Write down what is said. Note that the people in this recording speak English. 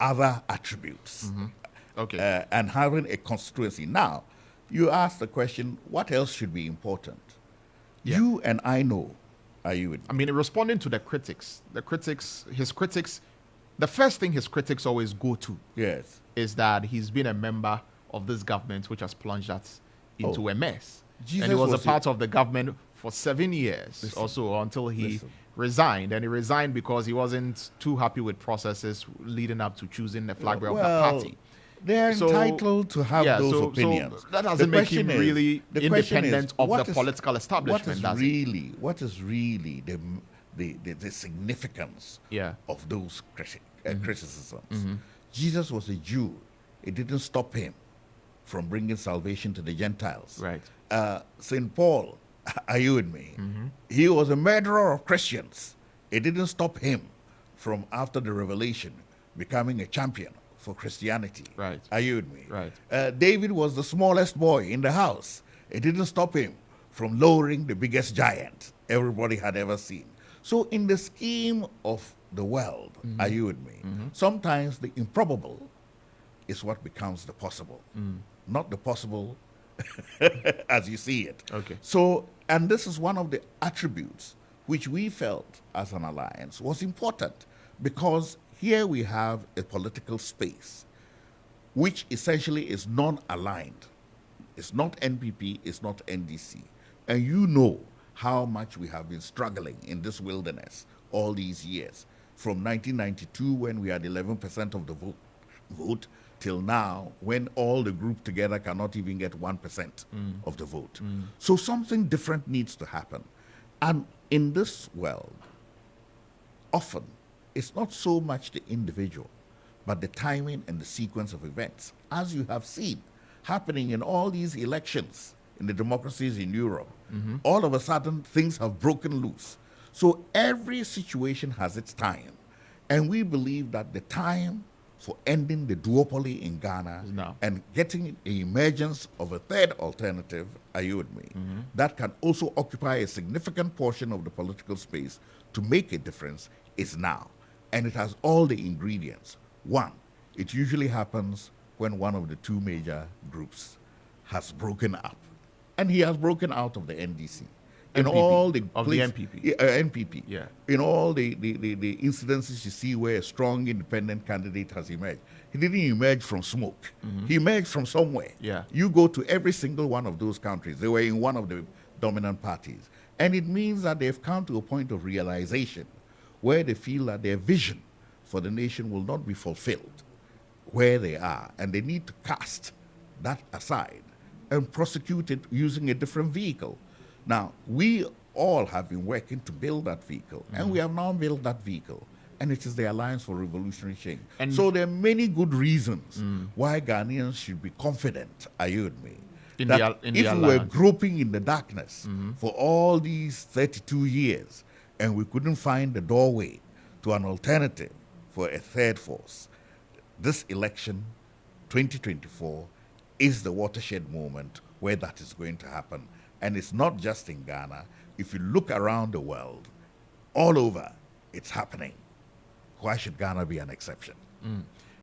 other attributes. Okay. And having a constituency. Now, you ask the question, what else should be important? Yeah. You and I know, are you with me? I mean, responding to the critics, his critics, the first thing his critics always go to Yes. is that he's been a member of this government which has plunged us into a mess. Jesus And he was a was part of the government for 7 years or so until he resigned. And he resigned because he wasn't too happy with processes leading up to choosing the flag bearer of the party. They're So- entitled to have yeah, those so opinions. that doesn't The make him question really the question independent of the political establishment, What is really the significance Yeah. of those criticisms? Jesus was a Jew. It didn't stop him from bringing salvation to the Gentiles. Right. St. Paul, are you with me? He was a murderer of Christians. It didn't stop him from, after the revelation, becoming a champion for Christianity. Right. Are you with me? Right. David was the smallest boy in the house. It didn't stop him from lowering the biggest giant everybody had ever seen. So in the scheme of the world, are you with me? Sometimes the improbable is what becomes the possible, not the possible as you see it. Okay. So, and this is one of the attributes which we felt as an alliance was important, because here we have a political space which essentially is non-aligned. It's not NPP, it's not NDC. And you know how much we have been struggling in this wilderness all these years, from 1992 when we had 11% of the vote till now when all the group together cannot even get 1% of the vote. So something different needs to happen. And in this world, often it's not so much the individual, but the timing and the sequence of events, as you have seen happening in all these elections in the democracies in Europe. All of a sudden, things have broken loose. So every situation has its time. And we believe that the time for ending the duopoly in Ghana now. and getting the emergence of a third alternative, are you with me, that can also occupy a significant portion of the political space to make a difference is now. And it has all the ingredients. One, it usually happens when one of the two major groups has broken up. And he has broken out of the NDC. In NPP, all the of the NPP. Yeah, NPP. Yeah. In all the incidences you see where a strong independent candidate has emerged, he didn't emerge from smoke. He emerged from somewhere. Yeah. You go to every single one of those countries, they were in one of the dominant parties. And it means that they've come to a point of realization where they feel that their vision for the nation will not be fulfilled where they are. And they need to cast that aside and prosecute it using a different vehicle. Now, we all have been working to build that vehicle, and we have now built that vehicle, and it is the Alliance for Revolutionary Change. And so there are many good reasons why Ghanaians should be confident, are you with me? In that the if we were alliance. groping in the darkness for all these 32 years, and we couldn't find the doorway to an alternative for a third force, this election, 2024, is the watershed moment where that is going to happen. And it's not just in Ghana. If you look around the world, all over, it's happening. Why should Ghana be an exception?